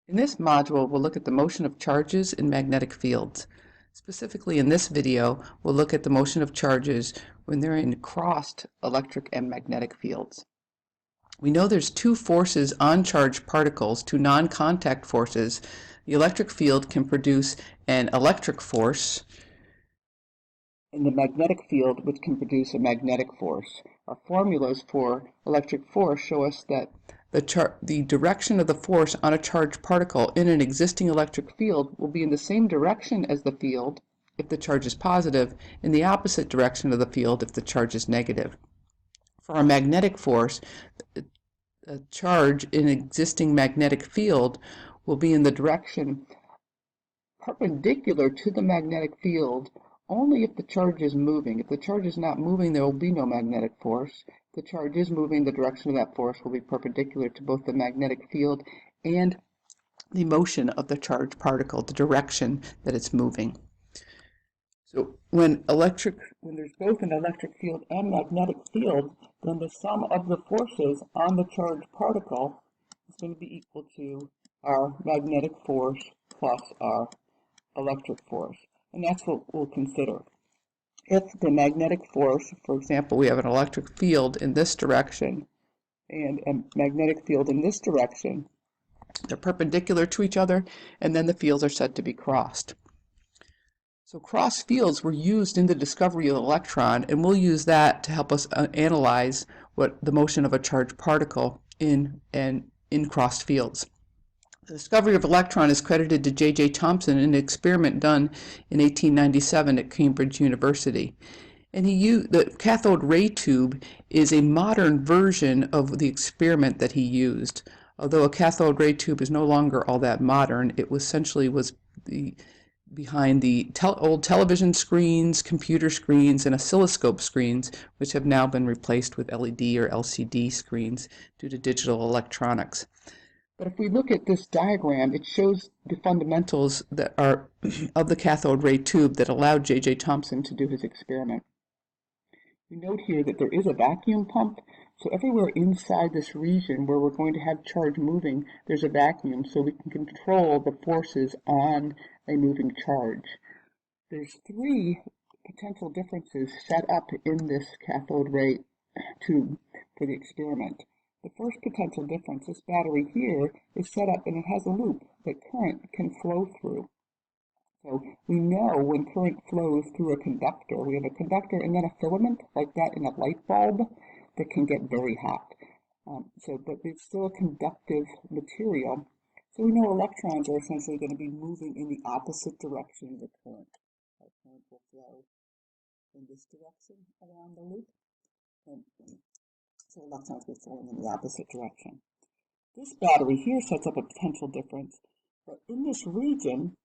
In this module, we'll look at the motion of charges in magnetic fields. Specifically in this video, we'll look at the motion of charges when they're in crossed electric and magnetic fields. We know there's two forces on charged particles, two non-contact forces. The electric field can produce an electric force, and the magnetic field, which can produce a magnetic force. Our formulas for electric force show us that the direction of the force on a charged particle in an existing electric field will be in the same direction as the field if the charge is positive, in the opposite direction of the field if the charge is negative. For a magnetic force, a charge in an existing magnetic field will be in the direction perpendicular to the magnetic field only if the charge is moving. If the charge is not moving, there will be no magnetic force. If the charge is moving, the direction of that force will be perpendicular to both the magnetic field and the motion of the charged particle, the direction that it's moving. So when there's both an electric field and magnetic field, then the sum of the forces on the charged particle is going to be equal to our magnetic force plus our electric force. And that's what we'll consider. If the magnetic force, for example, we have an electric field in this direction and a magnetic field in this direction, they're perpendicular to each other, and then the fields are said to be crossed. So cross fields were used in the discovery of the electron, and we'll use that to help us analyze what the motion of a charged particle in crossed fields. The discovery of electron is credited to J.J. Thomson in an experiment done in 1897 at Cambridge University. And the cathode ray tube is a modern version of the experiment that he used. Although a cathode ray tube is no longer all that modern, it essentially was behind the old television screens, computer screens, and oscilloscope screens, which have now been replaced with LED or LCD screens due to digital electronics. But if we look at this diagram, it shows the fundamentals that are of the cathode ray tube that allowed J.J. Thomson to do his experiment. We note here that there is a vacuum pump, so everywhere inside this region where we're going to have charge moving, there's a vacuum, so we can control the forces on a moving charge. There's three potential differences set up in this cathode ray tube for the experiment. The first potential difference, this battery here, is set up and it has a loop that current can flow through. So we know when current flows through a conductor, we have a conductor and then a filament like that in a light bulb that can get very hot. But it's still a conductive material. So we know electrons are essentially going to be moving in the opposite direction of the current. Our current will flow in this direction around the loop. So electrons will flow in the opposite direction. This battery here sets up a potential difference. But in this region,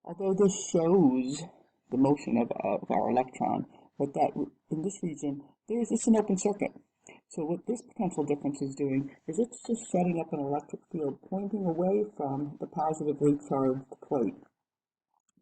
although this shows the motion of our electron, but that in this region, there's just an open circuit. So what this potential difference is doing is it's just setting up an electric field pointing away from the positively charged plate.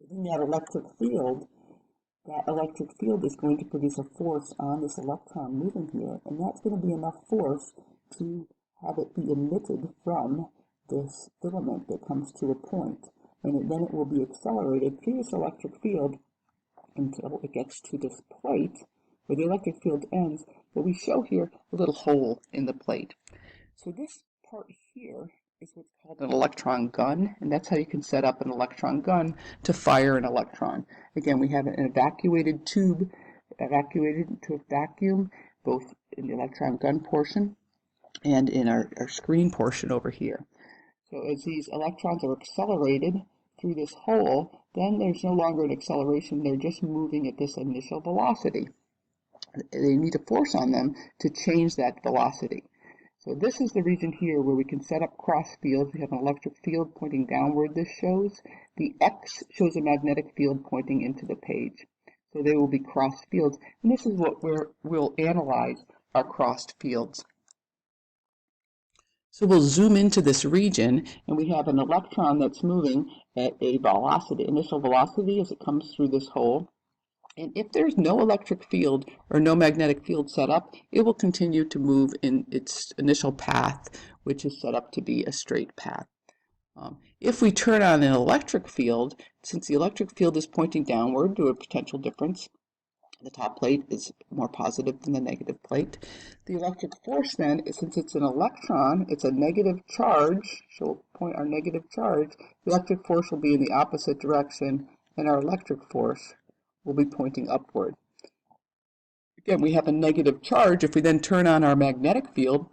Within that electric field is going to produce a force on this electron moving here, and that's going to be enough force to have it be emitted from this filament that comes to a point, and then it will be accelerated through this electric field until it gets to this plate where the electric field ends, but we show here a little hole in the plate. So this part here is what's called an electron gun, and that's how you can set up an electron gun to fire an electron. Again, we have an evacuated tube, evacuated into a vacuum, both in the electron gun portion and in our screen portion over here. So as these electrons are accelerated through this hole, then there's no longer an acceleration, they're just moving at this initial velocity. They need a force on them to change that velocity. So this is the region here where we can set up cross fields. We have an electric field pointing downward, this shows. The X shows a magnetic field pointing into the page. So they will be cross fields. And this is what we'll analyze our crossed fields. So we'll zoom into this region, and we have an electron that's moving at a velocity, initial velocity as it comes through this hole. And if there's no electric field or no magnetic field set up, it will continue to move in its initial path, which is set up to be a straight path. If we turn on an electric field, since the electric field is pointing downward to a potential difference, the top plate is more positive than the negative plate. The electric force then, since it's an electron, it's a negative charge, so we'll point our negative charge, the electric force will be in the opposite direction, and our electric force will be pointing upward. Again, we have a negative charge. If we then turn on our magnetic field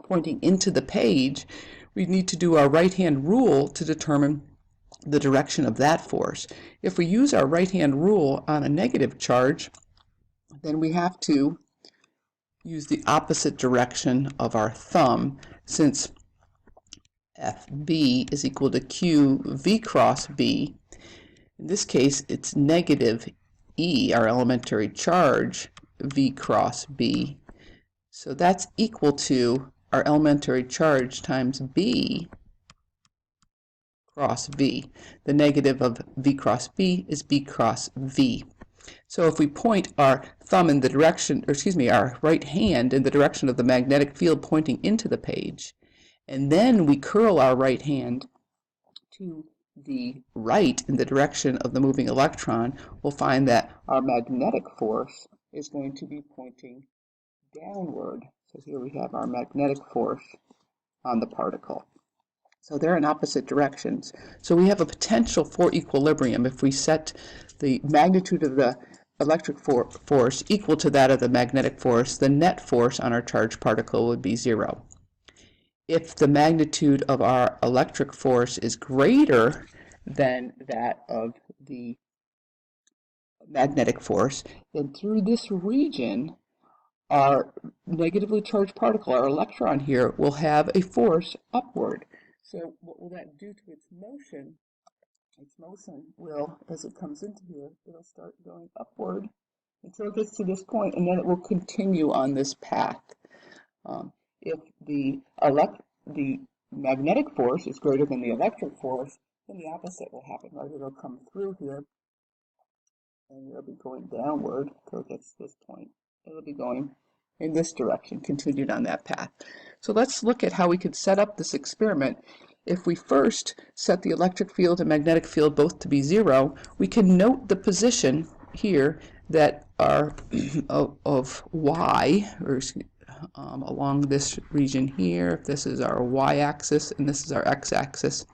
pointing into the page, we need to do our right-hand rule to determine the direction of that force. If we use our right-hand rule on a negative charge, then we have to use the opposite direction of our thumb, since FB is equal to QV cross B. In this case, it's negative E, our elementary charge, V cross B. So that's equal to our elementary charge times B cross V. The negative of V cross B is B cross V. So if we point our thumb in the direction, or excuse me, our right hand in the direction of the magnetic field pointing into the page, and then we curl our right hand to the right in the direction of the moving electron, we'll find that our magnetic force is going to be pointing downward. So here we have our magnetic force on the particle. So they're in opposite directions. So we have a potential for equilibrium if we set the magnitude of the electric force equal to that of the magnetic force. The net force on our charged particle would be 0. If the magnitude of our electric force is greater than that of the magnetic force, then through this region, our negatively charged particle, our electron here, will have a force upward. So what will that do to its motion? Its motion will, as it comes into here, it'll start going upward until it gets to this point, and then it will continue on this path. If the magnetic force is greater than the electric force, then the opposite will happen, right? It'll come through here, and it'll be going downward until it gets to this point. It'll be going in this direction, continued on that path. So let's look at how we could set up this experiment. If we first set the electric field and magnetic field both to be 0, we can note the position here that are of y, or along this region here. If this is our y-axis and this is our x-axis,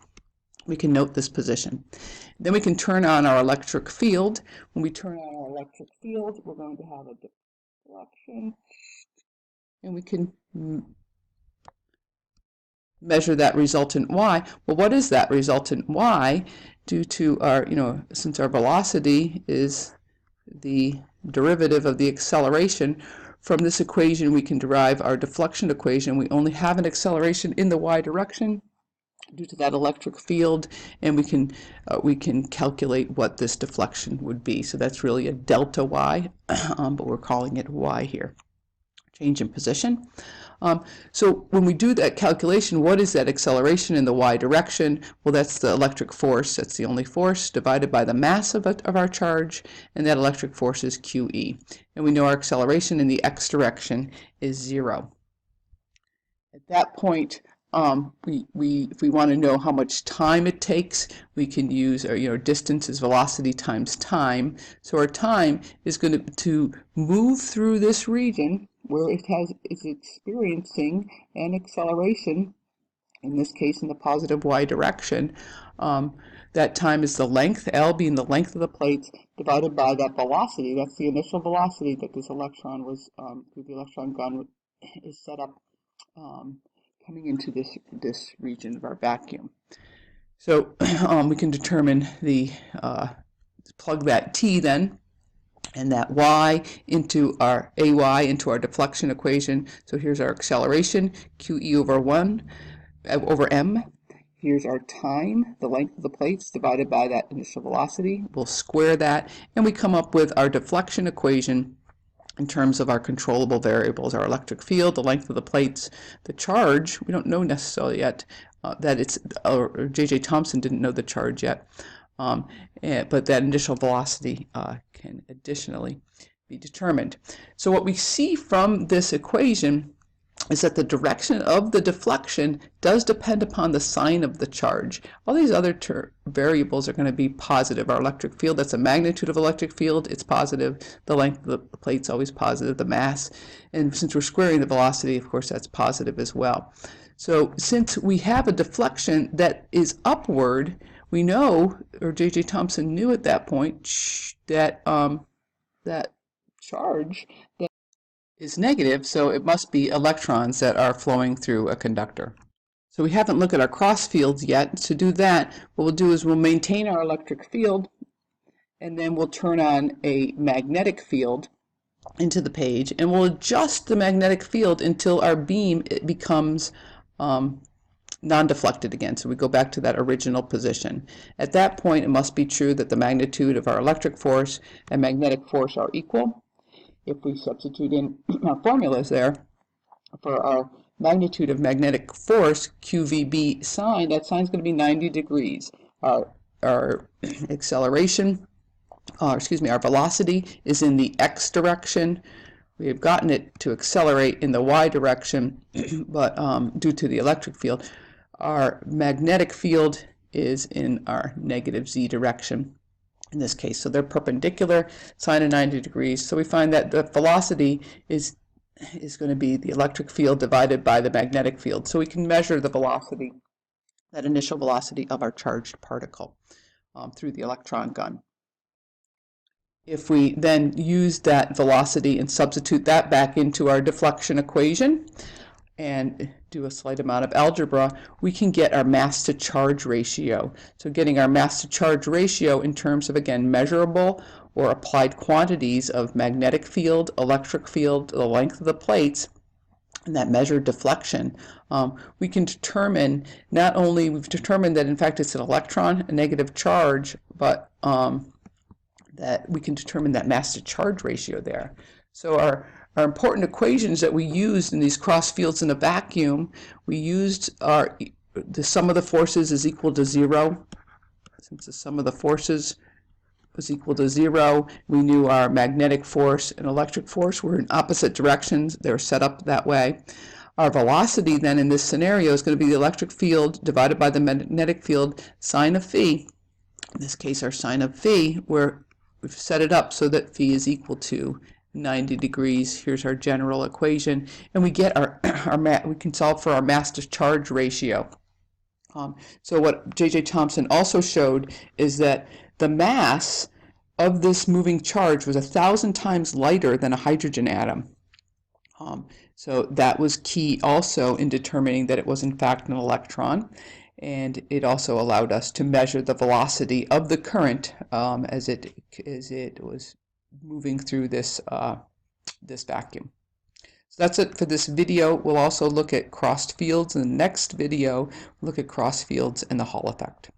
we can note this position. Then we can turn on our electric field. When we turn on our electric field, we're going to have a deflection, and we can measure that resultant y. Well, what is that resultant y? Due to our, since our velocity is the derivative of the acceleration, from this equation we can derive our deflection equation. We only have an acceleration in the y direction due to that electric field, and we can calculate what this deflection would be. So that's really a delta y, but we're calling it y here. Change in position. So when we do that calculation, what is that acceleration in the y direction? Well, that's the electric force. That's the only force divided by the mass of our charge, and that electric force is QE. And we know our acceleration in the x direction is 0. At that point, if we want to know how much time it takes, we can use our distance is velocity times time. So our time is going to move through this region where it's experiencing an acceleration, in this case in the positive y direction. That time is the length, L being the length of the plates, divided by that velocity. That's the initial velocity that this electron was, the electron gun is set up coming into this region of our vacuum. So we can determine plug that T then, and that y into our AY into our deflection equation. So here's our acceleration, QE over m. Here's our time, the length of the plates divided by that initial velocity. We'll square that, and we come up with our deflection equation in terms of our controllable variables, our electric field, the length of the plates, the charge. We don't know necessarily yet that it's, or J.J. Thomson didn't know the charge yet, but that initial velocity can additionally be determined. So what we see from this equation is that the direction of the deflection does depend upon the sign of the charge. All these other variables are going to be positive. Our electric field, that's a magnitude of electric field, it's positive. The length of the plate's always positive, the mass. And since we're squaring the velocity, of course, that's positive as well. So since we have a deflection that is upward, we know, or J.J. Thomson knew at that point, that that charge is negative, so it must be electrons that are flowing through a conductor. So we haven't looked at our cross fields yet. To do that, what we'll do is we'll maintain our electric field, and then we'll turn on a magnetic field into the page, and we'll adjust the magnetic field until our beam becomes non-deflected again. So we go back to that original position. At that point, it must be true that the magnitude of our electric force and magnetic force are equal. If we substitute in our formulas there for our magnitude of magnetic force, QVB sine, that sine is going to be 90 degrees. Our acceleration, our velocity is in the x direction. We have gotten it to accelerate in the y direction, but due to the electric field, our magnetic field is in our negative z direction in this case. So they're perpendicular, sine of 90 degrees. So we find that the velocity is going to be the electric field divided by the magnetic field. So we can measure the velocity, that initial velocity of our charged particle through the electron gun. If we then use that velocity and substitute that back into our deflection equation and do a slight amount of algebra, we can get our mass to charge ratio. So getting our mass to charge ratio in terms of, again, measurable or applied quantities of magnetic field, electric field, the length of the plates, and that measured deflection, we can determine not only, we've determined that in fact it's an electron, a negative charge, but that we can determine that mass to charge ratio there. So our important equations that we used in these cross fields in a vacuum, we used the sum of the forces is equal to 0. Since the sum of the forces was equal to 0, we knew our magnetic force and electric force were in opposite directions. They were set up that way. Our velocity then in this scenario is going to be the electric field divided by the magnetic field, sine of phi. In this case, our sine of phi, where we've set it up so that phi is equal to 90 degrees. Here's our general equation, and we get we can solve for our mass to charge ratio. So what J.J. Thomson also showed is that the mass of this moving charge was 1,000 times lighter than a hydrogen atom. So that was key also in determining that it was in fact an electron, and it also allowed us to measure the velocity of the current as it was moving through this vacuum. So that's it for this video. We'll also look at crossed fields in the next video. Look at cross fields and the Hall effect.